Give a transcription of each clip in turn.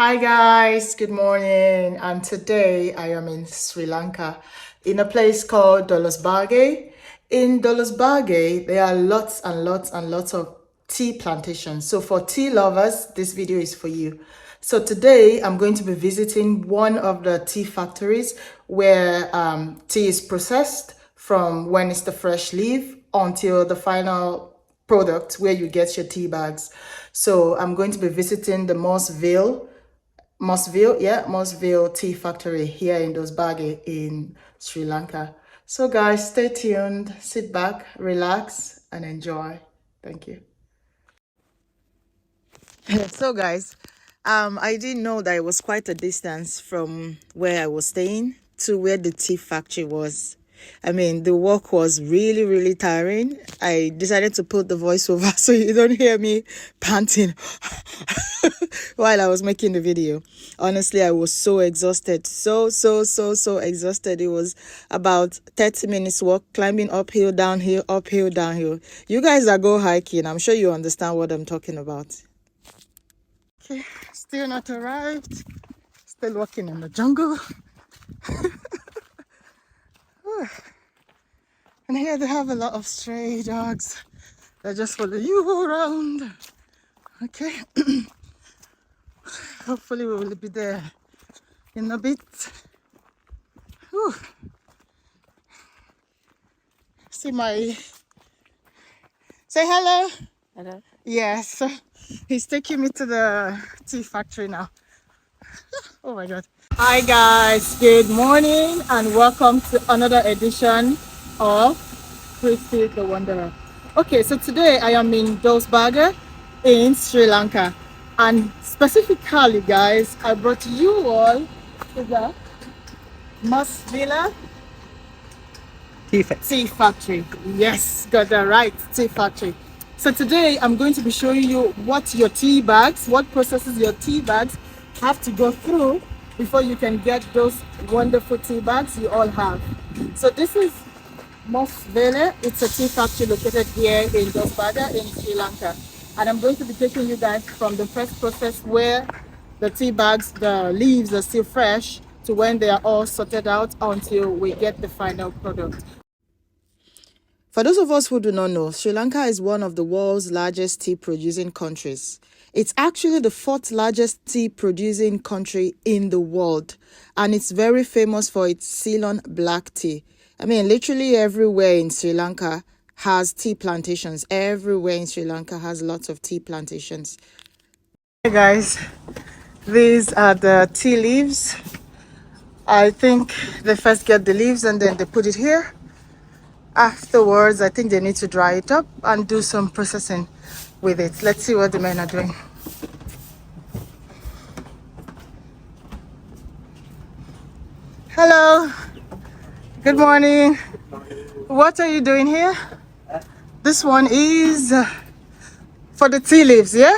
Hi guys, good morning. And today I am in Sri Lanka in a place called Dolosbage. In Dolosbage, there are lots and lots and lots of tea plantations. So for tea lovers, this video is for you. So today I'm going to be visiting one of the tea factories where tea is processed from when it's the fresh leaf until the final product where you get your tea bags. So I'm going to be visiting the Mossville Tea Factory here in Dolosbage in Sri Lanka. So guys, stay tuned, sit back, relax, and enjoy. Thank you. So guys, I didn't know that it was quite a distance from where I was staying to where the tea factory was. I mean, the walk was really, really tiring. I decided to put the voiceover so you don't hear me panting while I was making the video. Honestly, I was so exhausted. So exhausted. It was about 30 minutes walk, climbing uphill, downhill, uphill, downhill. You guys that go hiking, I'm sure you understand what I'm talking about. Okay, still not arrived. Still walking in the jungle. And here they have a lot of stray dogs that just follow you around. Okay. Hopefully we will be there in a bit. Whew. See my... Say hello. Hello. Yes. He's taking me to the tea factory now. Oh my God. Hi guys, good morning and welcome to another edition of Christy the Wanderer. Okay, so today I am in Dolosbage in Sri Lanka, and specifically guys, I brought you all to the Mossville Tea Factory. Yes, got that right, tea factory. So today I'm going to be showing you what your tea bags, what processes your tea bags have to go through before you can get those wonderful tea bags you all have. So this is Mossville. It's a tea factory located here in Dolosbage in Sri Lanka. And I'm going to be taking you guys from the first process where the tea bags, the leaves are still fresh, to when they are all sorted out until we get the final product. For those of us who do not know, Sri Lanka is one of the world's largest tea producing countries. It's actually the fourth largest tea producing country in the world, and it's very famous for its Ceylon black tea. I mean, literally everywhere in Sri Lanka has tea plantations. Everywhere in Sri Lanka has lots of tea plantations. Hey guys, these are the tea leaves. I think they first get the leaves and then they put it here. Afterwards, I think they need to dry it up and do some processing with it. Let's see what the men are doing. Hello. Good morning. What are you doing here? This one is for the tea leaves, yeah?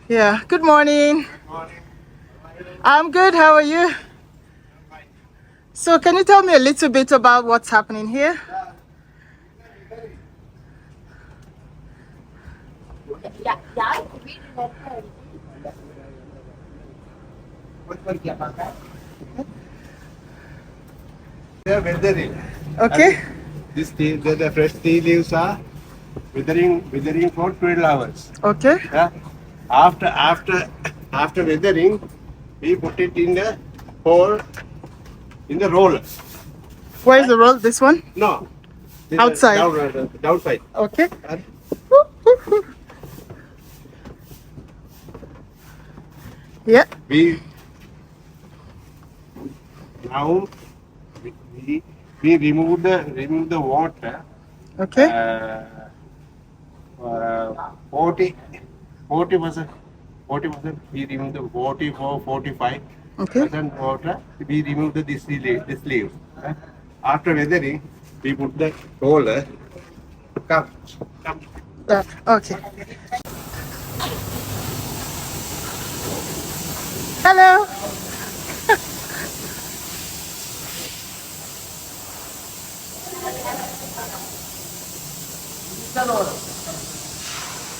Yeah. Good morning. I'm good. How are you? So can you tell me a little bit about what's happening here? They are weathering. Okay. This tea, the fresh tea leaves are weathering for 12 hours. Okay. Yeah. After weathering, we put it in the hole in the roller. Where is the roll? This one? No. This Outside. Downside. Okay. And Yeah. we now we remove the water. Okay. 40%. We remove the 45% Okay. water. We remove this leaf. After weathering, we put the roller. Come. Okay. Hello.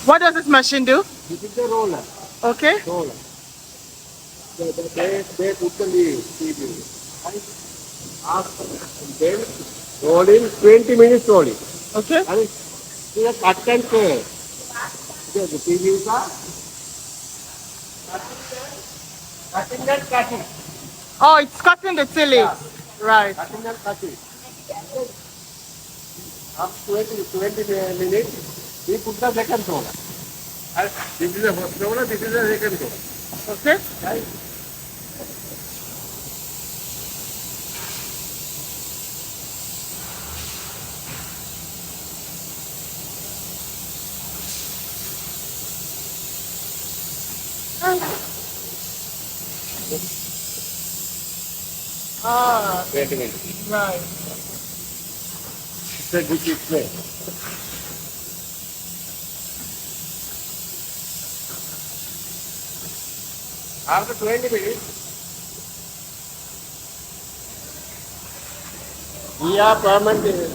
What does this machine do? This is the roller. Okay. Roller. they put the leaves, tea leaves. Right? After, then roll in 20 minutes rolling. Okay. And it's a cut and curve. The tea leaves are cutting and cutting. Oh, it's cutting the tea leaves. Right. Cutting and cutting. After 20 minutes, we put the second roller. And this is the first roller, this is the second roller. Okay. Right? Ah, 20 minutes. right. It's a good display. After 20 minutes, we are permanent.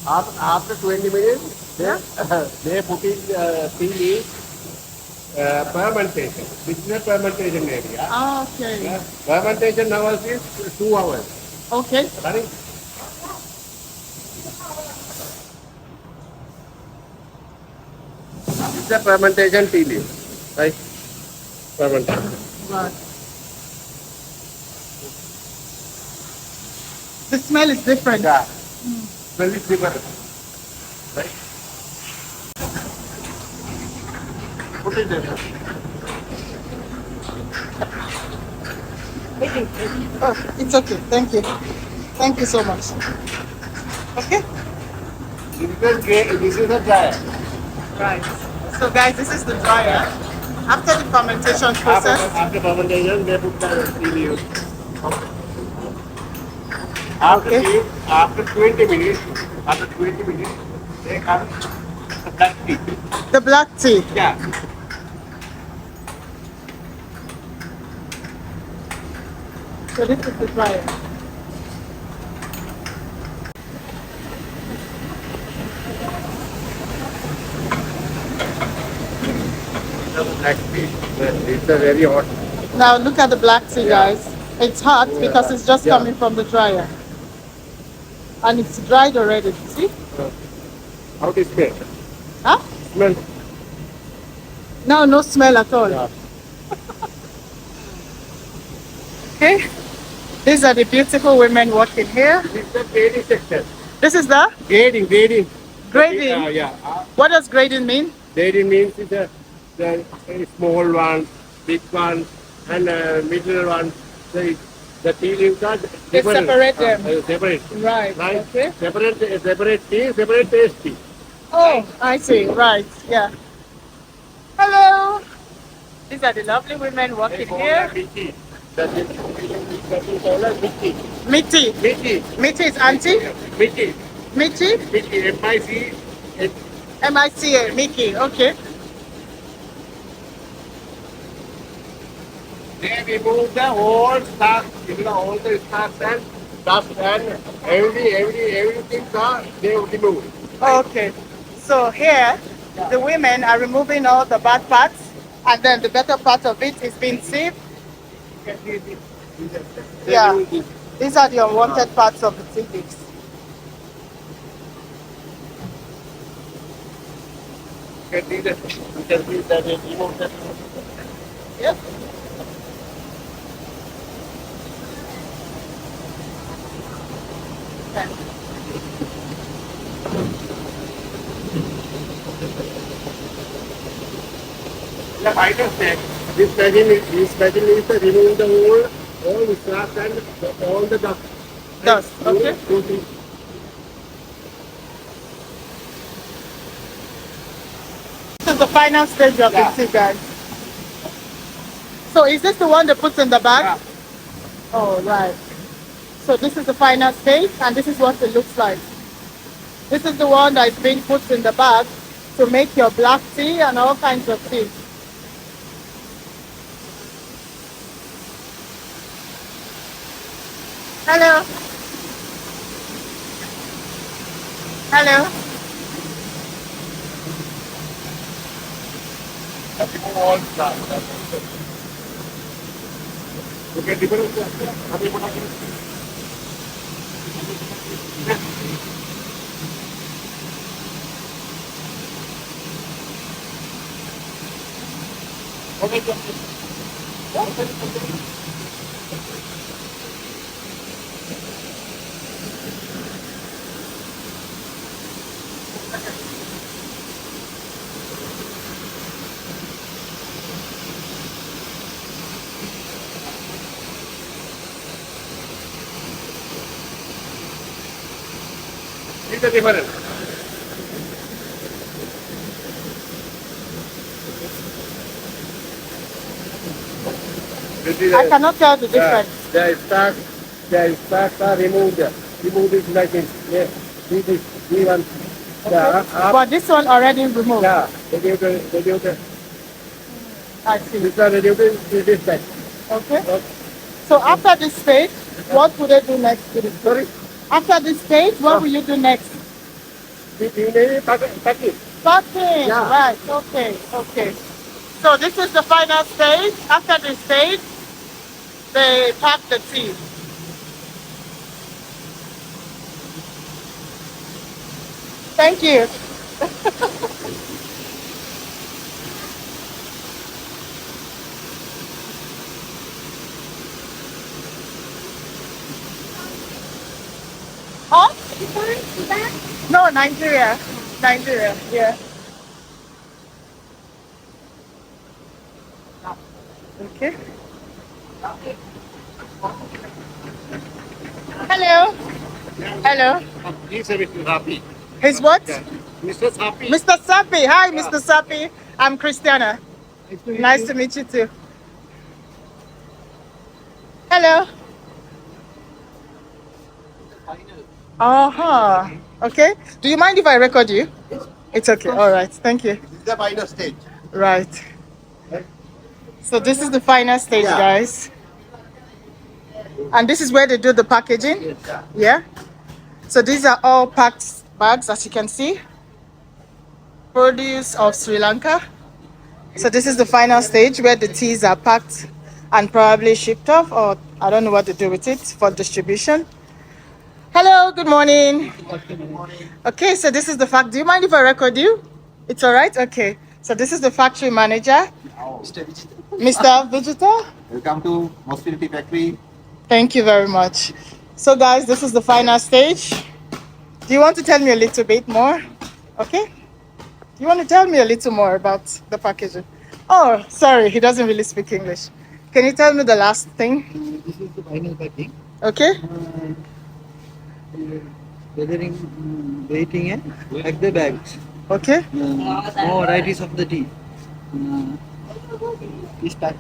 After 20 minutes, Yeah. they put in tea leaf fermentation. This is a fermentation area. Okay. Fermentation hours is 2 hours. Okay. Right? This is a fermentation tea leaf. Right? Fermentation. Right. The smell is different. Yeah. Smell is different. Right? Put it there. Oh, it's okay. Thank you. Thank you so much. Okay. This is a dryer. Right. So guys, this is the dryer. After the fermentation process, After fermentation, they put the tea leaf. After, okay. after 20 minutes, they come the black tea. The black tea. Yeah. So this is the dryer. Black tea. It's a very hot. Now look at the black tea, Yeah. guys. It's hot because it's just Yeah. coming from the dryer. And it's dried already. See? How it smell? Huh? Smell. No, no smell at all. Yeah. Okay. These are the beautiful women working here. This is the grading section. This is the Grading. grading. Yeah. What does grading mean? Grading means it's the small one, big one, and middle one. The tea leaves are They different. separate them. Separate. Right. Right? Okay. Separate tea, separate taste tea. Oh, I see. Right. Yeah. Hello. These are the lovely women They working call here. that Mickey. That is called as Mickey. Miti. Mickey. Miti is auntie. Mickey. Miti. Mickey. M-I-C. M-I-C-A. Miki. Okay. They remove the whole stuff, all the stuff and dust and everything they remove. Okay. So here, the women are removing all the bad parts, and then the better part of it is being sieved. Yeah. These are the unwanted parts of the tea leaves. You can see that they remove that. Yep. Okay. The final step, this machine is removing the all the stuff and all the dust. Dust, okay. This is the final stage of Yeah. the tea, guys. So is this the one they put in the bag? Yeah. Oh, right. So this is the final stage, and this is what it looks like. This is the one that is being put in the bag to make your black tea and all kinds of tea. Hello. Hello. Remove all stuff. Okay, different. It's a different. This is I cannot tell the yeah, difference. the stacks are removed. Remove this like this. Yeah, this, we want the Okay. up. But this one already removed. Yeah, reduce the. I see. This one reduce this side. Okay. Okay. So after this stage, what would I do next to this? Sorry, After this stage, what will you do next? we need packing. Packing. Yeah. Right. Okay. Okay. So this is the final stage. After this stage, they pack the tea. Thank you. Oh? No, Nigeria. Nigeria. Yeah. Okay. Hello. Hello. He's a bit happy. His what? Mr. Happy. Mr. Sapi. Hi, Mr. Sapi. I'm Christiana. Nice to meet you too. Hello. Uh-huh. Okay. Do you mind if I record you? It's okay. All right. Thank you. This is the final stage. Right. So this is the final stage, Yeah. guys. And this is where they do the packaging. Yeah. So these are all packed bags, as you can see. Produce of Sri Lanka. So this is the final stage where the teas are packed and probably shipped off, or I don't know what to do with it for distribution. Hello, good morning. Okay, so this is the fact. Do you mind if I record you? It's all right? Okay. So this is the factory manager, Mr. Vijita. Welcome to Hospitality Factory. Thank you very much. So guys, this is the final stage. Do you want to tell me a little bit more? Okay. Do you want to tell me a little more about the packaging? Oh, sorry, he doesn't really speak English. Can you tell me the last thing? This is the final packing. Okay. Weathering, waiting and pack the bags. Okay. More varieties of the tea. This pack.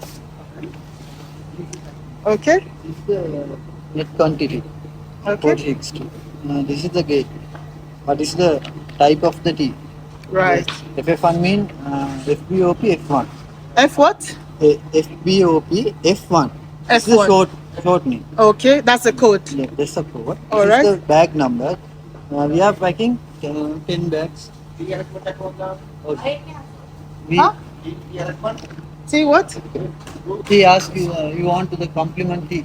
Okay. This is the net quantity. Okay. 460. This is the gate. What is the type of the tea? Right. FF1 mean FBOP F1. F what? FBOP F1. This is the F1. short name. Okay, that's the code. Yeah, that's the code. All This right. is the bag number. We are packing 10 bags. Okay. We, Huh? See what? He asked you, you want to the compliment tea.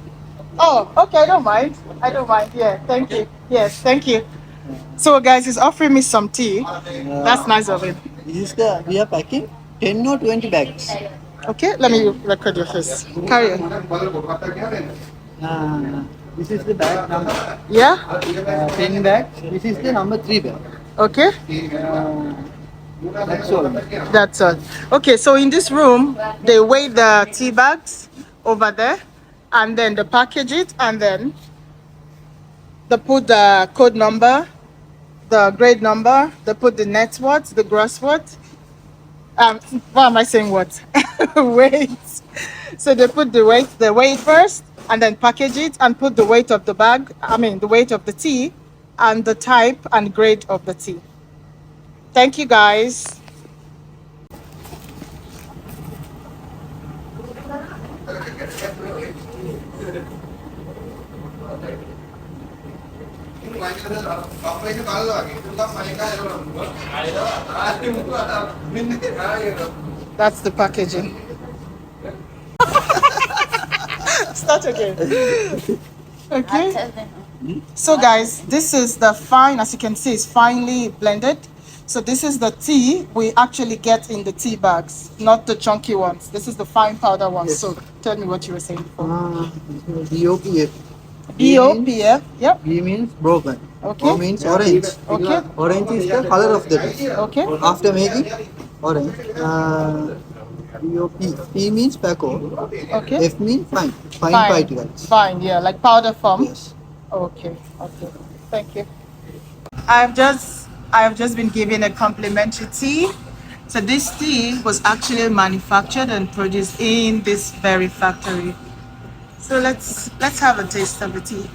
Oh, okay, I don't mind. I don't mind. Yeah, thank you. Yes, thank you. So guys, he's offering me some tea. That's nice of him. This is the, we are packing 10 or 20 bags. Okay, let me record your face. Carry on. This is the bag number Yeah? 10 bags. This is the number 3 bag. Okay? That's all. That's all. Okay, so in this room, they weigh the tea bags over there, and then they package it, and then they put the code number, the grade number, they put the net worth, the gross worth. Why am I saying what? Weight. So they put the weight first, and then package it and put the weight of the bag, the weight of the tea, and the type and grade of the tea. Thank you guys. That's the packaging. Start again. Okay. So guys, this is the fine, as you can see, it's finely blended. So this is the tea we actually get in the tea bags, not the chunky ones. This is the fine powder ones. Yes. So tell me what you were saying before. BOPF. BOPF, yep. B means broken. Okay. O means orange. Okay. Orange is the color of the tea. Okay. After making orange, POP. P means Paco. Okay. F means fine. Fine Fine. particles. Fine, yeah, like powder form. Yes. Okay. Okay. Thank you. I've just been given a complimentary tea. So this tea was actually manufactured and produced in this very factory. So let's have a taste of the tea.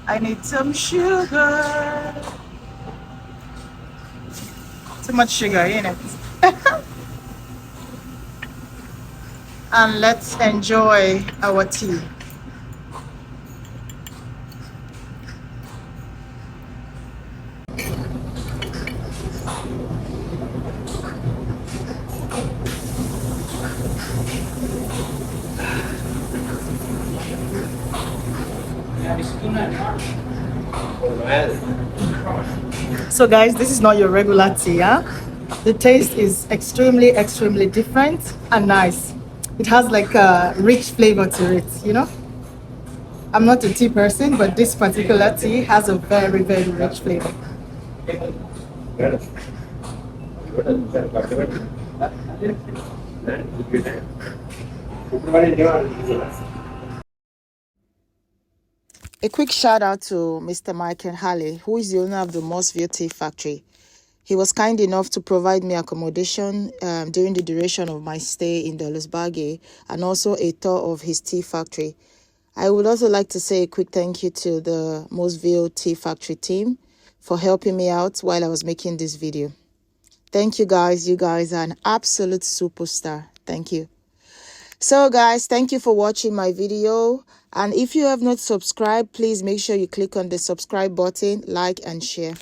I need some sugar. Too much sugar in it. And let's enjoy our tea. So guys, this is not your regular tea, huh? The taste is extremely different and nice. It has like a rich flavor to it, you know? I'm not a tea person, but this particular tea has a very rich flavor. A quick shout out to Mr. Michael Halley, who is the owner of the Mossville Tea Factory. He was kind enough to provide me accommodation during the duration of my stay in Dolosbage and also a tour of his tea factory. I would also like to say a quick thank you to the Mossville Tea Factory team for helping me out while I was making this video. Thank you guys. You guys are an absolute superstar. Thank you. So guys, thank you for watching my video. And if you have not subscribed, please make sure you click on the subscribe button, like and share.